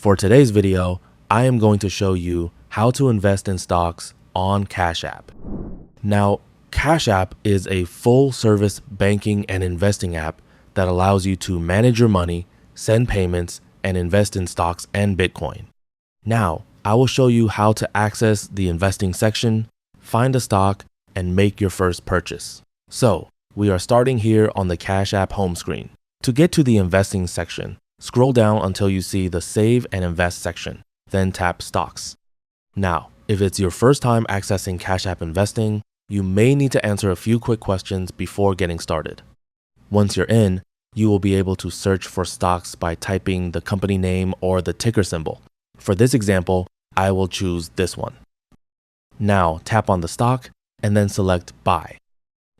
For today's video, I am going to show you how to invest in stocks on Cash App. Now, Cash App is a full-service banking and investing app that allows you to manage your money, send payments, and invest in stocks and Bitcoin. Now, I will show you how to access the investing section, find a stock, and make your first purchase. So, we are starting here on the Cash App home screen. To get to the investing section, scroll down until you see the Save and Invest section, then tap Stocks. Now, if it's your first time accessing Cash App investing, you may need to answer a few quick questions before getting started. Once you're in, you will be able to search for stocks by typing the company name or the ticker symbol. For this example, I will choose this one. Now, tap on the stock and then select Buy.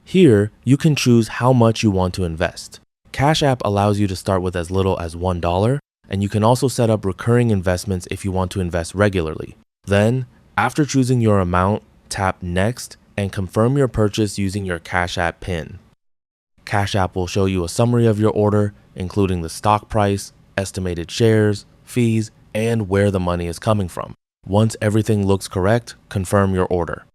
Here, you can choose how much you want to invest. Cash App allows you to start with as little as $1, and you can also set up recurring investments if you want to invest regularly. Then, after choosing your amount, tap Next and confirm your purchase using your Cash App PIN. Cash App will show you a summary of your order, including the stock price, estimated shares, fees, and where the money is coming from. Once everything looks correct, confirm your order.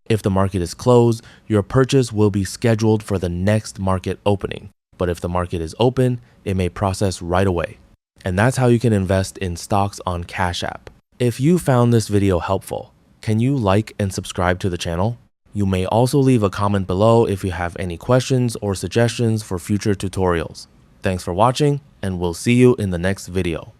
If the market is closed, your purchase will be scheduled for the next market opening. But if the market is open, it may process right away. And that's how you can invest in stocks on Cash App. If you found this video helpful, can you like and subscribe to the channel? You may also leave a comment below if you have any questions or suggestions for future tutorials. Thanks for watching, and we'll see you in the next video.